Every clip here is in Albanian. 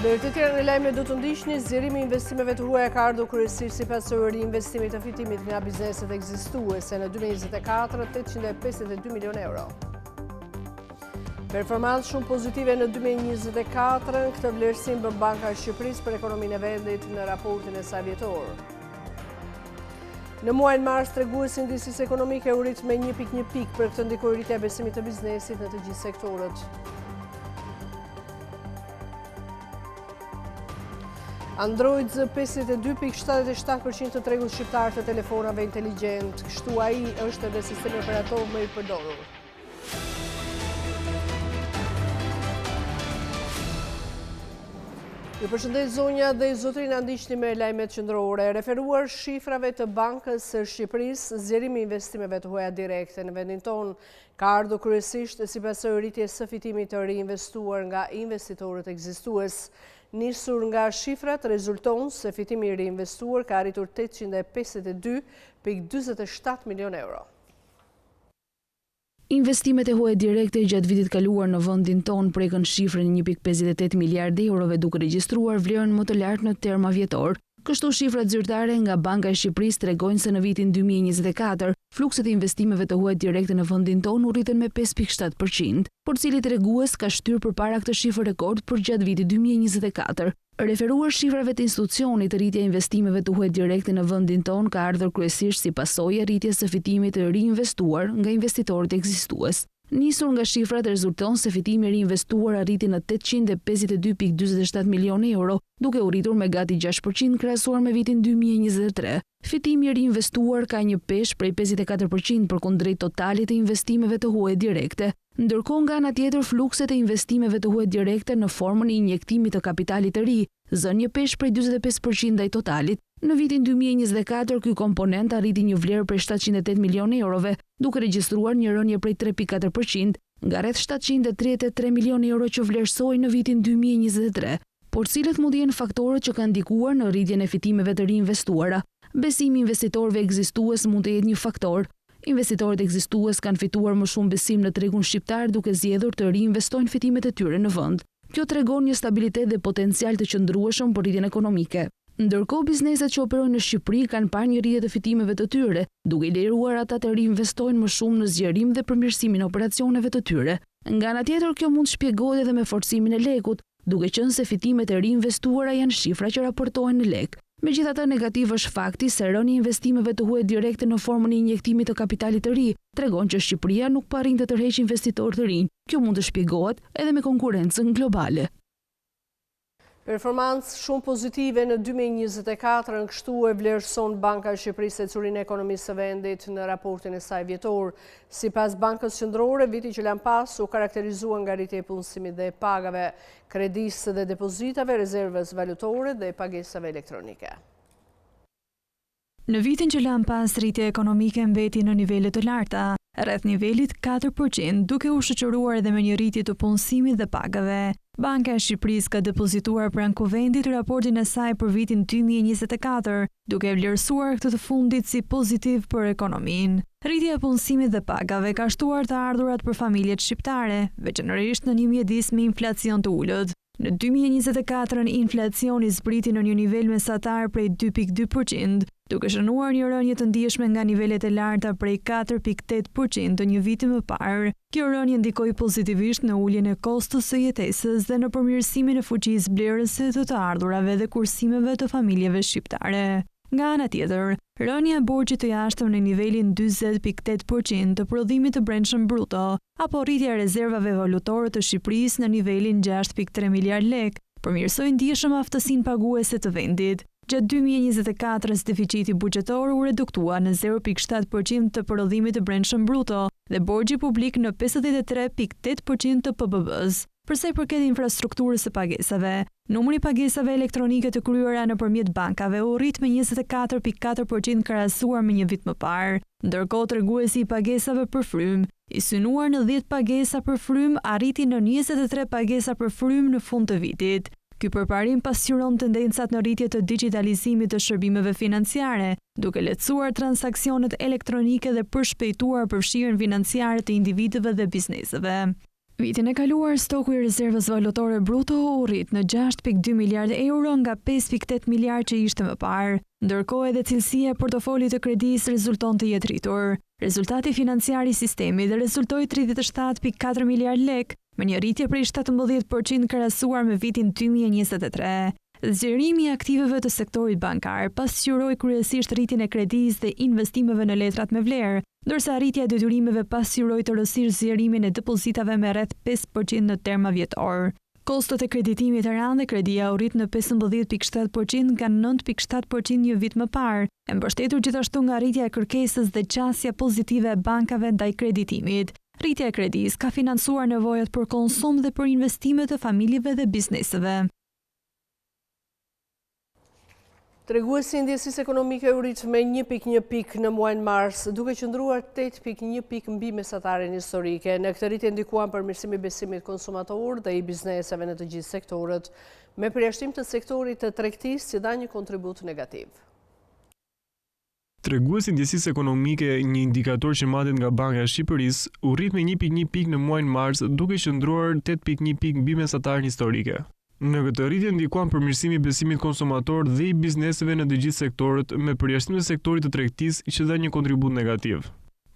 Ndër të tjera në lajme do të ndiqni, zgjerimi i investimeve të huaja ka ardhur kryesisht sipas riinvestimit të fitimit nga bizneset ekzistuese në 2024, 852 milion euro. Performancë shumë pozitive në 2024, këtë vlerësim bën Banka e Shqipërisë për ekonominë e vendit në raportin e saj vjetor. Në muajin mars, treguesi i ndjesisë ekonomike u rrit me 1.1 pikë, për këtë ndikoi rritja e besimit të biznesit në të gjithë sektorët. Android 52.77% të tregut shqiptar të telefonave inteligjent, kështu ai është edhe sistemi operator më i përdorur. Ju përshëndet zonja dhe zotrin, ndiqni me lajmet qendrore. Referuar shifrave të Bankës së Shqipërisë, zgjerimi i investimeve të huaja direkte në vendin tonë ka ardhur kryesisht sipas rritjes së fitimit të riinvestuar nga investitorët ekzistues. Nisur nga shifrat, rezulton se fitimi i riinvestuar ka arritur 852.47 milion euro. Investimet e huaja direkte gjatë vitit kaluar në vendin tonë prekën shifrën 1.58 miliardë eurove, duke regjistruar vlerën më të lartë në terma vjetor. Kështu shifrat zyrtare nga Banka e Shqipërisë tregojnë se në vitin 2024, flukset e investimeve të huaja direkte në vendin tonë u rritën me 5.7%, por cili tregues ka shtyr përpara këtë shifër rekord për gjatë vitit 2024. Referuar shifrave të institucionit, rritja e investimeve të huaja direkte në vendin tonë ka ardhur kryesisht si pasojë e rritjes së fitimit të riinvestuar nga investitorët ekzistues. Nisur nga shifrat, rezulton se fitimi i riinvestuar arriti në 852.47 milionë euro, duke u rritur me gati 6% krahasuar me vitin 2023. Fitimi i riinvestuar ka një peshë prej 54% përkundrejt totalit të investimeve të huaja direkte. Ndërkohë nga ana tjetër, flukset e investimeve të huaja direkte në formën e injektimit të kapitalit të ri zën një peshë prej 45% ndaj totalit. Në vitin 2024, ky komponent arriti një vlerë prej 708 milionë eurove, duke regjistruar një rënje prej 3.4%, nga rreth 733 milionë euro që vlerësoi në vitin 2023. Por cilët mund të jenë faktorët që kanë ndikuar në rritjen e fitimeve të riinvestuara? Besimi i investitorëve ekzistues mund të jetë një faktor. Investitorët ekzistues kanë fituar më shumë besim në tregun shqiptar duke zgjedhur të riinvestojnë fitimet e tyre në vend. Kjo tregon një stabilitet dhe potencial të qëndrueshëm për rritjen ekonomike. Ndërkohë, bizneset që operojnë në Shqipëri kanë parë një rritje të fitimeve të tyre, duke lejuar ata të riinvestojnë më shumë në zgjerim dhe përmirësimin e operacioneve të tyre. Nga ana tjetër, kjo mund shpjegohet edhe me forcimin e lekut, duke qenë se fitimet e riinvestuara janë shifra që raportohen në lek. Megjithatë, negativ është fakti se rënia e investimeve të huaja direkte në formën e injektimit të kapitalit të ri tregon që Shqipëria nuk po arrin të tërheqë investitorë të rinj. Kjo mund të shpjegohet edhe me konkurrencën globale. Performancë shumë pozitive në 2024, në kështu e vlerëson Banka e Shqipërisë ecurinë e ekonomisë së vendit në raportin e saj vjetor. Sipas Bankës Qendrore, viti që lan pas u karakterizua nga rritja e punësimit dhe e pagave, kredisë dhe depozitave, rezervës valutore dhe pagesave elektronike. Në vitin që lan pas, rritja ekonomike mbeti në nivele të larta, rreth nivelit 4%, duke u shoqëruar edhe me një rritje të punësimit dhe pagave. Banka e Shqipërisë ka depozituar pranë kuvendit raportin e saj për vitin 2024, duke vlerësuar këtë të fundit si pozitiv për ekonominë. Rritja e punësimit dhe pagave ka shtuar të ardhurat për familjet shqiptare, veçanërisht në një mjedis me inflacion të ulët. Në 2024, inflacioni zbriti në një nivel mesatar prej 2.2%, duke shënuar një rënje të ndjeshme nga nivelet e larta prej 4.8% të një viti më parë. Kjo rënje ndikoi pozitivisht në uljen e kostos së jetesës dhe në përmirësimin e fuqisë blerëse të ardhurave dhe kursimeve të familjeve shqiptare. Nga ana tjetër, rënja e borxhit të jashtëm në nivelin 40.8% të prodhimit të brendshëm bruto, apo rritja e rezervave valutore të Shqipërisë në nivelin 6.3 miliard lek, përmirësoi ndjeshëm aftësinë paguese të vendit. Gjatë 2024-s, deficiti buxhetor u reduktua në 0.7% të prodhimit të brendshëm bruto dhe borxhi publik në 53.8% të PBB-s. Përsa i përket infrastrukturës së pagesave, numri i pagesave elektronike të kryera nëpërmjet bankave u rrit me 24.4% krahasuar me një vit më parë. Ndërkohë, treguesi i pagesave për frym, i synuar në 10 pagesa për frym, arriti në 23 pagesa për frym në fund të vitit. Ky përparim pasqyron tendencat në rritje të digitalizimit të shërbimeve financiare, duke lehtësuar transaksionet elektronike dhe përshpejtuar përfshirjen financiare të individëve dhe bizneseve. Vitin e kaluar, stoku i rezervës valutore bruto u rrit në 6.2 miliardë euro nga 5.8 miliardë që ishte më parë, ndërkohë edhe cilësia e portofolit të kredisë rezulton të jetë rritur. Rezultati financiar i sistemit rezultoi 37.4 miliardë lek, me një rritje prej 17% krahasuar me vitin 2023. Zgjerimi i aktiveve të sektorit bankar pasqyroi kryesisht rritjen e kredisë dhe investimeve në letrat me vlerë, ndërsa rritja e detyrimeve pasqyroi të rësisht zgjerimin e depozitave me rreth 5% në terma vjetor. Kostot e kreditimit të rënë dhe kredia u rrit në 15.7% nga 9.7% një vit më parë, e mbështetur gjithashtu nga rritja e kërkesës dhe qasja pozitive e bankave ndaj kreditimit. Rritja e kredisë ka financuar nevojat për konsum dhe për investime të familjeve dhe bizneseve. Treguesi i ndjesisë ekonomike u rrit me 1.1 pikë në muajin mars, duke qëndruar 8.1 pikë mbi mesatarin historike. Në këtë rritje ndikuan përmirësimi i besimit konsumator dhe i bizneseve në të gjithë sektorët, me përjashtim të sektorit të tregtisë që dha një kontribut negativ. Treguesi i ndjesisë ekonomike, një indikator që matet nga Banka e Shqipërisë, u rrit me 1.1 pikë në muajin mars, duke qëndruar 8.1 pikë mbi mesatarin historike. Në këtë rritje ndikuan përmirësimi i besimit konsumator dhe i bizneseve në të gjithë sektorët, me përjashtim të sektorit të tregtisë që dha një kontribut negativ.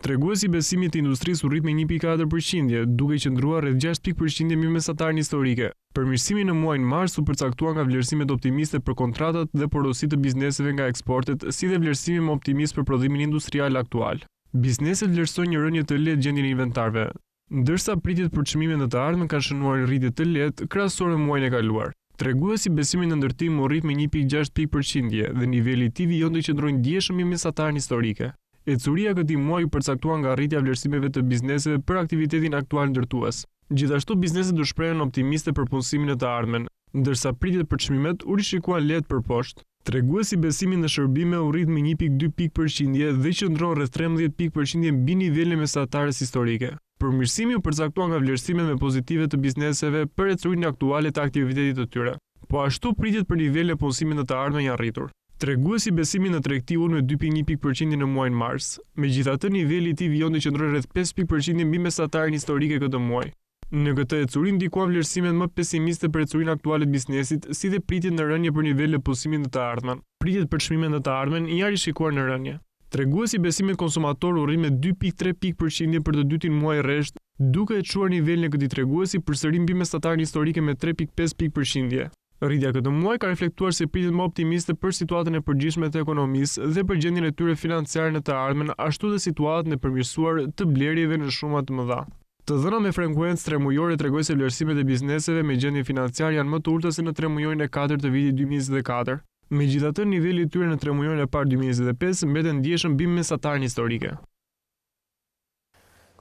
Treguesi i besimit të industrisë u rrit me 1.4%, duke qëndruar rreth 6 pikë mbi mesatarin historike. Përmirësimi në muajin mars u përcaktua nga vlerësimet optimiste për kontratat dhe porositë të bizneseve nga eksportet, si dhe vlerësimi më optimist për prodhimin industrial aktual. Bizneset vlerësojnë një rënje të lehtë gjendjen e inventarëve, ndërsa pritjet për çmimet në të ardhmen kanë shënuar rritje të lehtë krahasuar me muajin e kaluar. Treguesi i besimit në ndërtim u rrit me 1.6 pikë dhe niveli i tij vijon të qëndrojë ndjeshëm mbi mesatarin historike. Ecuria këtij muaji u përcaktua nga rritja e vlerësimeve të bizneseve për aktivitetin aktual ndërtues. Gjithashtu bizneset u shprehen optimiste për punësimin e të ardhmen, ndërsa pritjet për çmimet u rishikuan lehtë për poshtë. Treguesi i besimit në shërbime u rrit me 1.2 pikë dhe qëndron rreth 13 pikë mbi nivelin e mesatares historike. Përmirësimi u përcaktua nga vlerësimet me pozitive të bizneseve për ecurinë aktuale të aktivitetit të tyre. Po ashtu pritjet për nivelin e punësimit në të ardhmen janë rritur. Treguesi i besimit në tregti ul me 2.1 pikë në muajin mars. Megjithatë, niveli i tij vijon të qëndrojë rreth 5 pikë mbi mesatarin historike këtë muaj. Në këtë ecuri ndikuan vlerësimet më pesimiste për ecurinë aktuale të biznesit, si dhe pritjet në rënje për nivelin e punësimit në të ardhmen. Pritjet për çmimet në të ardhmen janë rishikuar në rënje. Treguesi i besimit konsumator u rrit me 2.3 pikë për të dytin muaj rresht, duke e çuar nivelin e këtij treguesi përsëri mbi mesatarin historike me 3.5 pikë. Rritja këtë muaj ka reflektuar se pritjet më optimiste për situatën e përgjithshme të ekonomisë dhe për gjendjen e tyre financiare në të ardhmen, ashtu dhe situatën e përmirësuar të blerjeve në shuma të mëdha. Të dhëna me frekuencë tremujore tregojnë se vlerësimet e bizneseve me gjendje financiare janë më të ulta se në tremujorin e 4 të vitit 2024. Megjithatë, niveli i tyre në tremujorin e parë 2025 mbetet ndjeshëm mbi mesatarin historike.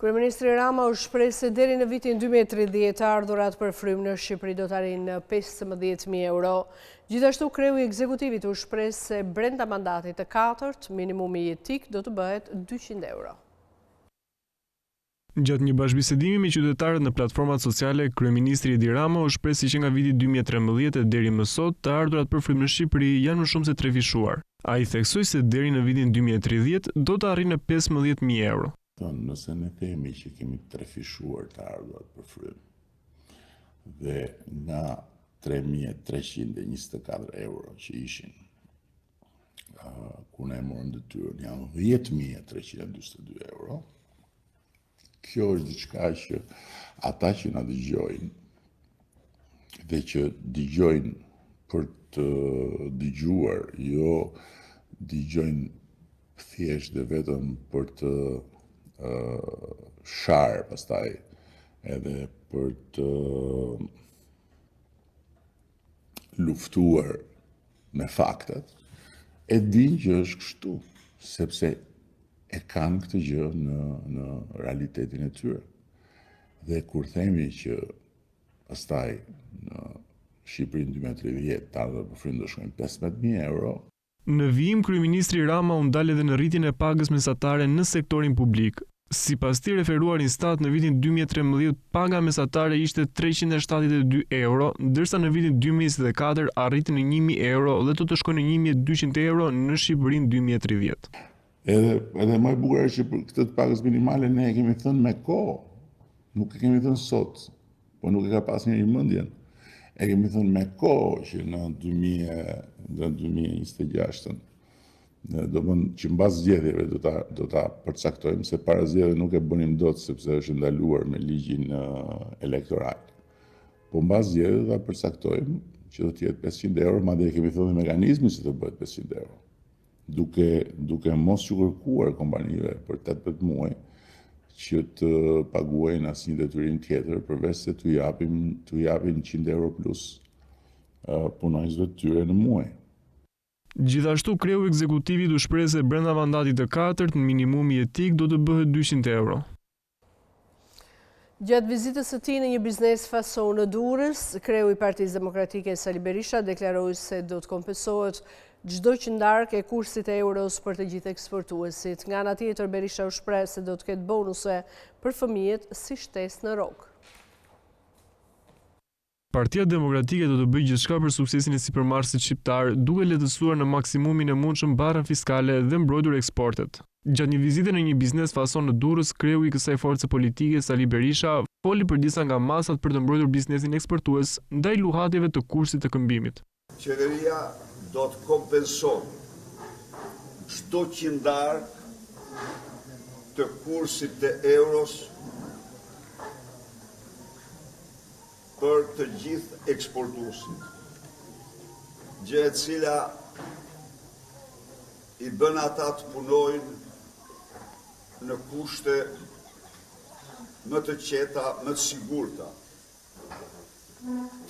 Kryeministri Rama u shpreh se deri në vitin 2030 ardhurat për frym në Shqipëri do të arrijnë 15.000 euro. Gjithashtu kreu i ekzekutivit u shpreh se brenda mandatit të katërt minimumi jetik do të bëhet 200 euro. Gjatë një bashkëbisedimi me qytetarët në platformat sociale, kryeministri Edi Rama u shpreh se që nga viti 2013 deri më sot, të ardhurat për frym në Shqipëri janë më shumë se trefishuar. Ai theksoi se deri në vitin 2030 do të arrijnë 15.000 euro. Nëse ne themi që kemi trefishuar të ardhurat për frym dhe nga 3.324 euro që ishin kur ne morëm detyrën janë 10.342 euro. Kjo është diçka që ata që na dëgjojnë dhe që dëgjojnë për të dëgjuar, jo dëgjojnë thjesht dhe vetëm për të sharë pastaj edhe për të luftuar me faktet, e din që është kështu, sepse e kanë këtë gjë në realitetin e tyre. Dhe kur themi që pastaj në Shqipërinë 2030 të ardhurat për frym do shkojnë 15.000 euro. Në vijim, kryeministri Rama u ndal edhe në rritjen e pagës mesatare në sektorin publik. Sipas tij referuar instat në vitin 2013 paga mesatare ishte 372 euro, ndërsa në vitin 2024 arriti në 1.000 euro dhe do të shkojnë në 1.200 euro në Shqipërinë 2030. Edhe më e bukur është që për këtë pagës minimale ne e kemi thënë me kohë. Nuk e kemi thënë sot, po nuk e ka pas një mendjen. E kemi thënë me kohë që në 2026 do mënë që mbas zgjedhjeve do ta përcaktojmë, se para zgjedhjeve nuk e bënim dot sepse është ndaluar me ligjin elektoral. Po mbas zgjedhjeve do ta përcaktojmë që do të jetë 500 euro, madje kemi thënë mekanizmin se do bëhet 500 euro. Duke mos që kërkuar kompanive për 18 muaj që të paguajnë asnjë detyrim tjetër, përveç se t'u japin 100 euro plus punonjësve të tyre në muaj. Gjithashtu kreu ekzekutivi u shpreh se brenda mandatit të katërt minimumi jetik do të bëhet 200 euro. Gjatë vizitës së tij në një biznes fason në Durrës, kreu i Partisë Demokratike Sali Berisha deklaroi se do të kompensohet çdo qëndarkë e kursit e euros për të gjithë eksportuesit. Nga ana tjetër, Berisha u shpreh se do të ketë bonuse për fëmijët si shtesë në rrogë. Partia Demokratike do të bëjë gjithçka për suksesin e sipërmarrësit shqiptar, duke lehtësuar në maksimumin e mundshëm barrën fiskale dhe mbrojtur eksportet. Gjatë një vizite në një biznes fason në Durrës, kreu i kësaj force politike Sali Berisha foli për disa nga masat për të mbrojtur biznesin eksportues ndaj luhatjeve të kursit të këmbimit. Qeveria do të kompenson çdo qindark të kursit të euros për të gjithë eksportuesit, gjë e cila i bën ata të punojnë në kushte më të qeta, më të sigurta.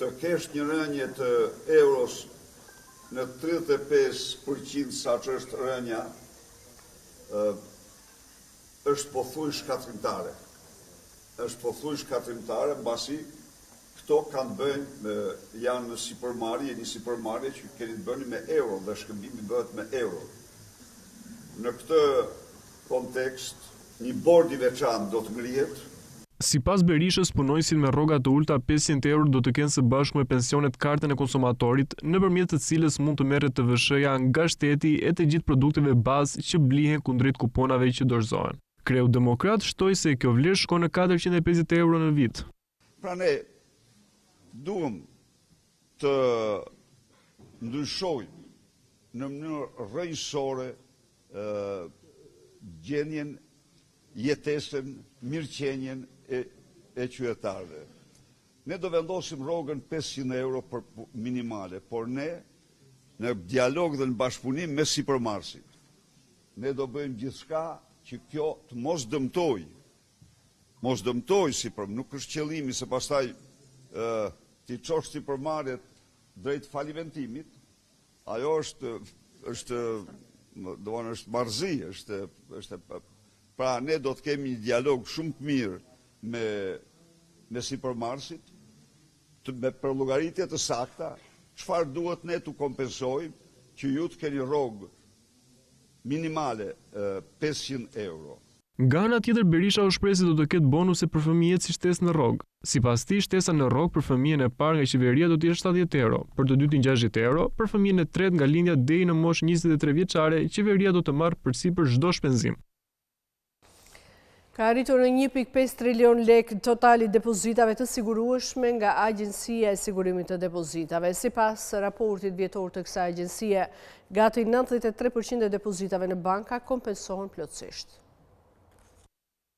Të kesh një rënje të euros në 35% sa që është rënja, është pothuaj shkatrimtare. Është pothuaj shkatrimtare, mbasi këto kanë bëjnë, janë në sipërmarrje, një sipërmarrje që keni të bëni me euro dhe shkëmbimi bëhet me euro. Në këtë kontekst, një bord i veçantë do të ngrihet. Sipas Berishës, punonjësit me rroga të ulta 500 euro do të kenë së bashku me pensionet kartën e konsumatorit, nëpërmjet të cilës mund të merret TVSH-ja nga shteti e të gjithë produkteve bazë që blihen kundrejt kuponave që dorëzohen. Kreu Demokrat shtoi se kjo vlerë shkon në 450 euro në vit. Pra ne duhem të ndryshojmë në mënyrë rrënjësore gjendjen, jetesën, mirëqenjen e qytetarëve. Ne do vendosim rrogën 500 euro për minimale, por ne në dialog dhe në bashkëpunim me sipërmarrësit. Ne do bëjmë gjithçka që kjo të mos dëmtoj nuk është qëllimi se pastaj ti çosh sipërmarrjet drejt falimentimit. Ajo është marrëzi, pra ne do të kemi një dialog shumë të mirë me sipërmarrësit, me përllogaritje të sakta, çfarë duhet ne të kompensojmë që ju të keni rrogë minimale 500 euro. Nga ana tjetër, Berisha u shpreh se do të ketë bonuse për fëmijët si shtesë në rrogë. Sipas tij, shtesa në rrogë për fëmijën e parë nga qeveria do të jetë 70 euro, për të dytin 60 euro, për fëmijën e tretë nga lindja deri në moshë 23 vjeçare, qeveria do të marrë përsipër çdo shpenzim. Ka arritur në 1.5 trilion lek totali depozitave të sigurueshme nga Agjencia e Sigurimit të Depozitave. Sipas raportit vjetor të kësaj agjencie, gati 93% e depozitave në banka kompensohen plotësisht.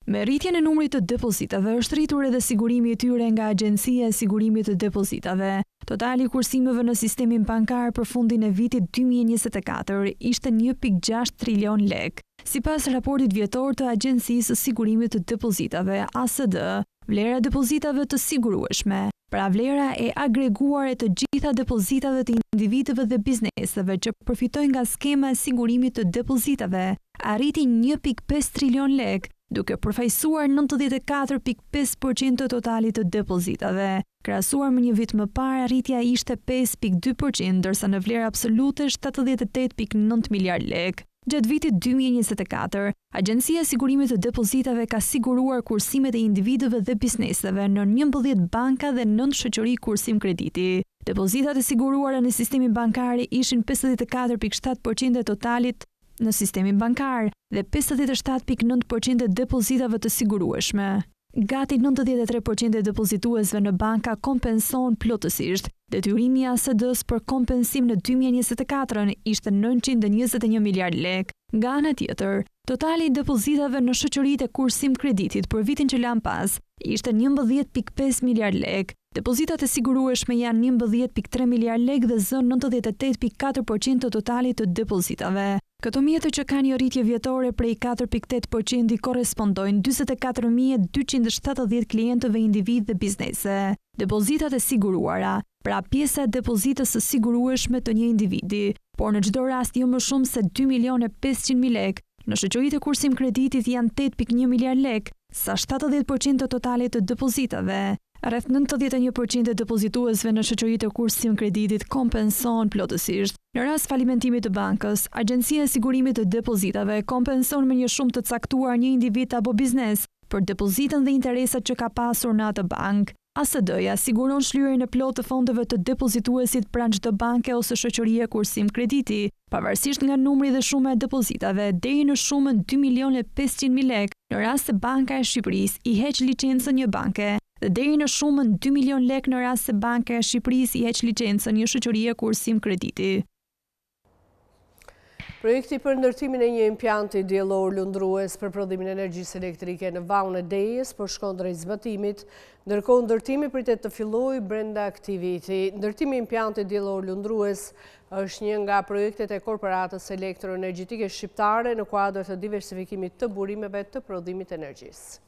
Me rritjen e numrit të depozitave është rritur edhe sigurimi i tyre nga Agjencia e Sigurimit të Depozitave. Totali i kursimeve në sistemin bankar për fundin e vitit 2024 ishte 1.6 trilion lek. Sipas raportit vjetor të Agjencisë së Sigurimit të Depozitave, ASD, vlera e depozitave të sigurueshme, pra vlera e agreguar e të gjitha depozitave të individëve dhe bizneseve që përfitojnë nga skema e sigurimit të depozitave, arriti 1.5 trilion lek, duke përfaqësuar 94.5% të totalit të depozitave. Krahasuar me një vit më parë, arritja ishte 5.2%, ndërsa në vlerë absolute 78.9 miliard lek. Gjatë vitit 2024, Agjencia e Sigurimit të Depozitave ka siguruar kursimet e individëve dhe bizneseve në 11 banka dhe 9 shoqëri kursim krediti. Depozitat e siguruara në sistemin bankar ishin 54.7% e totalit në sistemin bankar dhe 57.9% e depozitave të sigurueshme. Gati 93% e depozituesve në banka kompenson plotësisht. Detyrimi i ASD-s për kompensim në 2024 ishte 921 miliard lek. Nga ana tjetër, totali i depozitave në shoqëritë e kursim kreditit për vitin që lan pas ishte 11.5 miliard lek. Depozitat e sigurueshme janë 11.3 miliard lek dhe zën 98.4% të totalit të depozitave. Këto mjete që kanë një rritje vjetore prej 4.8% korrespondojnë 44.270 klientëve individ dhe biznese. Depozitat e siguruara, pra pjesa e depozitës së sigurueshme të një individi, por në çdo rast jo më shumë se 2.500.000 lek, në shoqëritë e kursim kreditit janë 8.1 miliard lek, sa 70% të totalit të depozitave. Rreth 91% e depozituesve në shoqëritë e kursim kreditit kompenson plotësisht. Në rast falimentimit të bankës, Agjencia e Sigurimit të Depozitave kompenson me një shumë të caktuar një individ apo biznes për depozitën dhe interesat që ka pasur në atë bankë. ASD-ja siguron shlyerjen e plotë të fondeve të depozituesit pranë çdo banke ose shoqërie kursim krediti, pavarësisht nga numri dhe shuma e depozitave, deri në shumën 2.500.000 lek, në rast se Banka e Shqipërisë i heq licencën një banke, dhe deri në shumën 2 milion lek në rast se Banka e Shqipërisë i heq licencën një shoqërie kursim krediti. Projekti për ndërtimin e një impjanti diellor lundrues për prodhimin e energjisë elektrike në valën e Dejës po shkon drejt zbatimit, ndërkohë ndërtimi pritet të fillojë brenda aktiviti. Ndërtimi i impjantit diellor lundrues është një nga projektet e korporatës elektroenergjitike shqiptare në kuadër të diversifikimit të burimeve të prodhimit energjisë.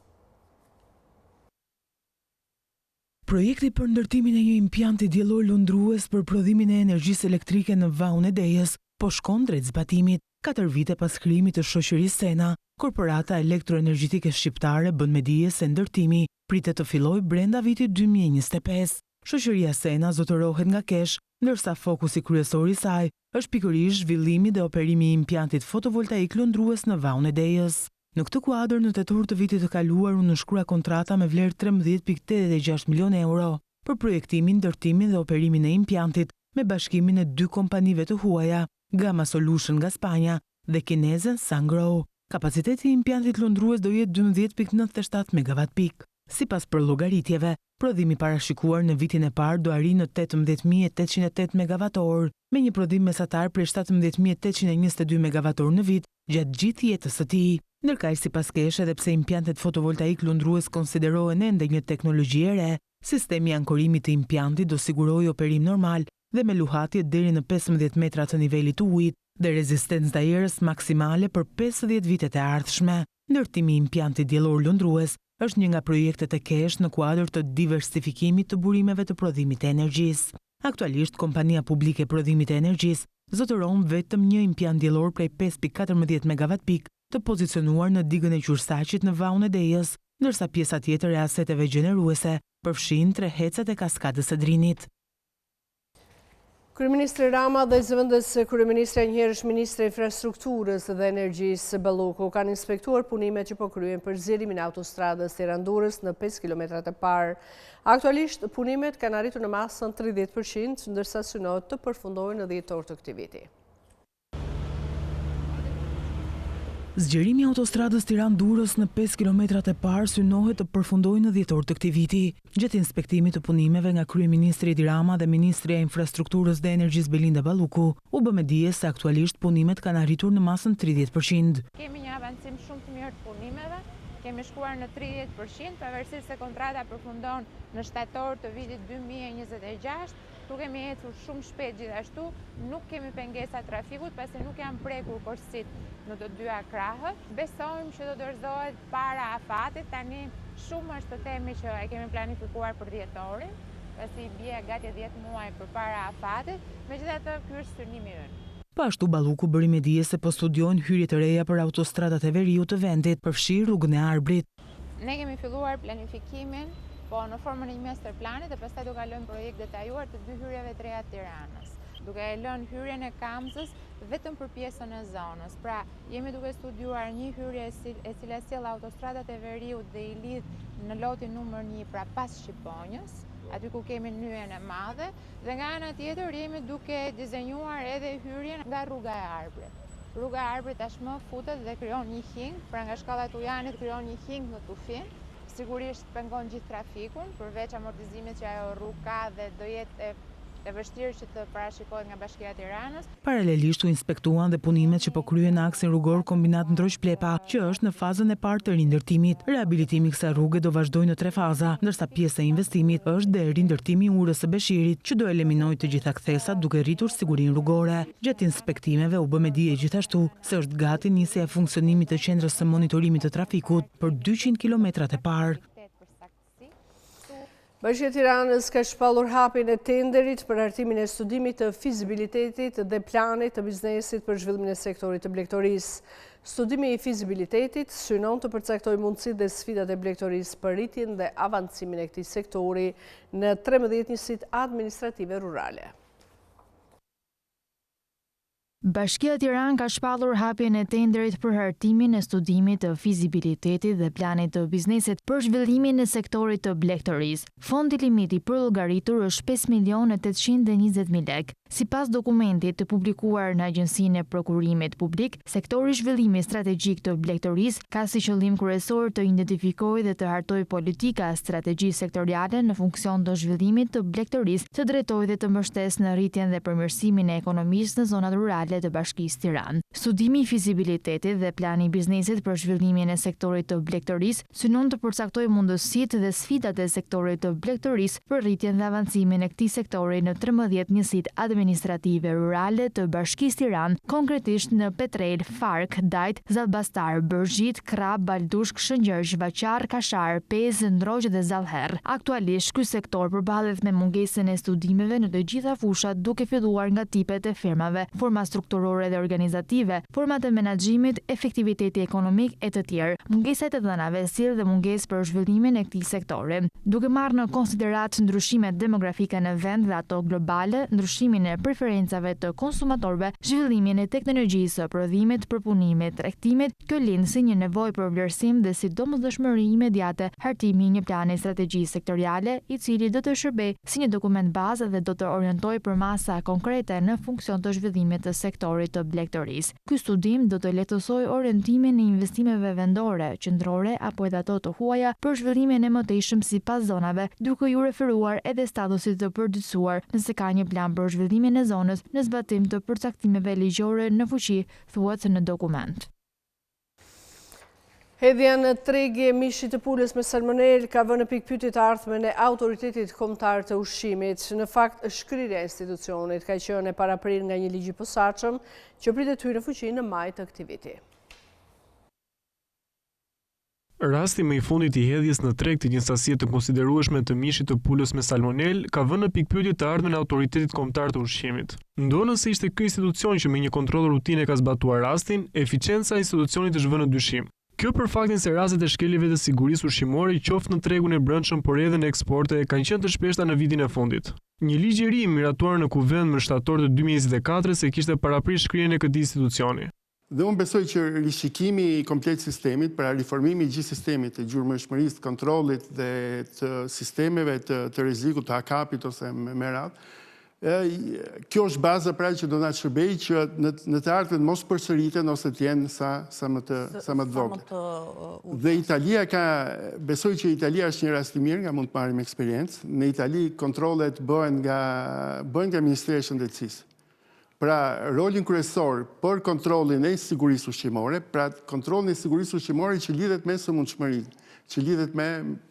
Projekti për ndërtimin e një impjanti diellor lundrues për prodhimin e energjisë elektrike në valën e Dejës po shkon drejt zbatimit. 4 vite pas krijimit të shoqërisë Sena, korporata elektroenergjitike shqiptare bën me dije se ndërtimi pritet të fillojë brenda vitit 2025. Shoqëria Sena zotërohet nga kesh, ndërsa fokusi kryesor i saj është pikërisht zhvillimi dhe operimi i impjantit fotovoltaik lundrues në valën e Dejës. Në këtë kuadër, në tetor të vitit të kaluar u nënshkrua kontrata me vlerë 13.86 milion euro për projektimin, ndërtimin dhe operimin e impjantit me bashkimin e 2 kompanive të huaja, Gamma Solution nga Spanja dhe kinezën Sungrow. Kapaciteti i impjantit lundrues do jetë 12.97 MW. Sipas përllogaritjeve, prodhimi parashikuar në vitin e parë do arrijë në 18.808 MWh, me një prodhim mesatar prej 17.822 MWh në vit gjatë gjithë jetës së tij. Ndërkaq sipas kesh, edhe pse impjantet fotovoltaik lundrues konsiderohen ende një teknologji e re, sistemi i ankorimit të impjantit do sigurojë operim normal dhe me luhatje deri në 15 metra të nivelit të ujit dhe rezistencë ajrës maksimale për 50 vitet e ardhshme. Ndërtimi i impjantit diellor lundrues është një nga projektet e kesh në kuadër të diversifikimit të burimeve të prodhimit të energjisë. Aktualisht, kompania publike e prodhimit të energjisë zotëron vetëm një impjant diellor prej 5.14 MW të pozicionuar në digën e Qursaçit në valën e Dejës, ndërsa pjesa tjetër e aseteve gjeneruese përfshin 3 hecat e kaskadës së Drinit. Kryeministri Rama dhe zëvendës kryeministri e njëherësh ministri e infrastrukturës dhe energjisë Balluku kanë inspektuar punimet që po kryen për zgjerimin e autostradës Tiranë-Durrës në 5 kilometrat e parë. Aktualisht punimet kanë arritur në masën 30%, ndërsa synohet të përfundojnë në dhjetor të këtij viti. Zgjerimi i autostradës Tiranë-Durrës në 5 kilometrat e parë synohet të përfundojë në dhjetor të këtij viti. Gjatë inspektimit të punimeve nga kryeministri Edi Rama dhe ministri e infrastrukturës dhe energjisë Belinda Balluku, u bë me dije se aktualisht punimet kanë arritur në masën 30%. Kemi një avancim shumë të mirë të punimeve, kemi shkuar në 30%, pavarësisht se kontrata përfundon në shtator të vitit 2026. Tu kemi ecur shumë shpejt gjithashtu, nuk kemi pengesa trafikut, pasi nuk janë prekur korsit në të dyja krahët. Besojmë që do dorëzohet para afatit, tani shumë është të themi që e kemi planifikuar për dhjetorin, pasi bie gati 10 muaj përpara afatit, megjithatë ky është synimi ynë. Ashtu Balluku bëri me dije se po studiojnë hyrje të reja për autostradat e veriut të vendit, përfshi rrugën e Arbrit. Ne kemi filluar planifikimin në formën e një masterplanit dhe pastaj do kalojmë projekt detajuar të 2 hyrjeve të reja të Tiranës, duke e lënë hyrjen e Kamzës vetëm për pjesën e zonës. Pra, jemi duke studiuar një hyrje e cila sjell autostradat e veriut dhe i lidh në lotin numër 1, pra pas Shqiponjës, aty ku kemi nyjen e madhe, dhe nga ana tjetër jemi duke dizenjuar edhe hyrjen nga rruga e Arbrit. Rruga e Arbrit tashmë futet dhe krijon një hing, pra nga shkalla e Tujanit krijon një hing në Tufin, sigurisht pengon gjithë trafikun, përveç amortizimit që ajo rrugë ka dhe do jetë e vështirë që të parashikohet nga Bashkia e Tiranës. Paralelisht u inspektuan dhe punimet që po kryen në aksin rrugor kombinat Ndroq-Plepa, që është në fazën e parë të rindërtimit. Rehabilitimi i kësaj rruge do vazhdojë në 3 faza, ndërsa pjesa e investimit është dhe rindërtimi i urës së Beshirit, që do eliminojë të gjitha kthesat duke rritur sigurinë rrugore. Gjatë inspektimeve u bë me dije gjithashtu se është gati nisja e funksionimit të qendrës së monitorimit të trafikut për 200 kilometrat e parë. Bashkia e Tiranës ka shpallur hapjen e tenderit për hartimin e studimit të fizibilitetit dhe planit të biznesit për zhvillimin e sektorit të blegtorisë. Studimi i fizibilitetit synon të përcaktojë mundësitë dhe sfidat e blegtorisë për rritjen dhe avancimin e këtij sektori në 13 njësitë administrative rurale. Bashkia e Tiranës ka shpallur hapjen e tenderit për hartimin e studimit të fizibilitetit dhe planit të biznesit për zhvillimin e sektorit të blegtorisë. Fondi limiti për llogaritur është 5.820.000 lekë. Sipas dokumentit të publikuar në Agjencinë e Prokurimit Publik, sektori i zhvillimit strategjik të blegtorisë ka si qëllim kryesor të identifikojë dhe të hartojë politika strategji sektoriale në funksion të zhvillimit të blegtorisë, të drejtojë dhe të mbështesë në rritjen dhe përmirësimin e ekonomisë në zonat rurale të Bashkisë Tiranë. Studimi i fizibilitetit dhe plani i biznesit për zhvillimin e sektorit të blegtorisë synon të përcaktojë mundësitë dhe sfidat e sektorit të blegtorisë për rritjen dhe avancimin e këtij sektori në 13 njësitë administrative rurale të Bashkisë Tiranë, konkretisht në Petrel, Fark, Dajt, Zallbastar, Bërgjit, Krap, Baldushk, Shëngjër, Zhvaqar, Kashar, Pezë, Ndroq dhe Zallherr. Aktualisht ky sektor përballet me mungesën e studimeve në të gjitha fushat, duke filluar nga tipet e firmave, forma strukturore dhe organizative, format e menaxhimit, efektiviteti ekonomik e të tjerë. Mungesa e të dhënave sjell dhe mungesë për zhvillimin e këtij sektori. Duke marrë në konsiderat ndryshimet demografike në vend dhe ato globale, ndryshimin e preferencave të konsumatorëve, zhvillimin e teknologjisë, prodhimit, përpunimit, tregtimit, kjo lind si një nevojë për vlerësim dhe si domosdoshmëri imediate hartimi i një plani strategjisë sektoriale, i cili do të shërbejë si një dokument bazë dhe do të orientojë për masa konkrete në funksion të zhvillimit të sektorit të blegtorisë. Ky studim do të lehtësojë orientimin e investimeve vendore, qendrore apo edhe ato të huaja për zhvillimin e mëtejshëm sipas zonave, duke ju referuar edhe statusit të përditësuar nëse ka një plan për zhvillimin e zonës në zbatim të përcaktimeve ligjore në fuqi, thuhet në dokument. Hedhja në tregje mishit të pulës me salmonel ka vënë në pikpyetje të ardhmen e Autoritetit Kombëtar të Ushqimit. Në fakt, shkrirja e institucionit ka qenë e paraprirë nga një ligj i posaçëm që pritet të hyjë në fuqi në maj të këtij viti. Rasti më i fundit i hedhjes në treg të një sasie të konsiderueshme të mishit të pulës me salmonel ka vënë në pikpyetje të ardhmen e Autoritetit Kombëtar të Ushqimit. Ndonë se ishte ky institucion që me një kontroll rutine ka zbatuar rastin, eficienca e institucionit është vënë në dyshim. Kjo për faktin se rastet e shkeljeve të sigurisë ushqimore, qoftë në tregun e brendshëm por edhe në eksporte, kanë qenë të shpeshta në vitin e fundit. Një ligj i ri miratuar në kuvend më shtator të 2024 se kishte paraprirë shkrirjen e këtij institucioni. Dhe unë besoj që rishikimi i komplet sistemit, pra reformimi i gjithë sistemit të gjurmëshmërisë, kontrollit dhe të sistemeve të rrezikut të akapit ose me radhë, kjo është baza pra që do na shërbejë që në të ardhmen mos përsëriten ose të jenë sa më të vogla. Dhe Italia besoj që Italia është një rast i mirë, nga mund të marrim eksperiencë. Në Itali kontrollet bëhen nga Ministria e Shëndetësisë. Pra, rolin kryesor për kontrollin e sigurisë ushqimore, pra kontrollin e sigurisë ushqimore që lidhet me sëmundshmërinë, që lidhet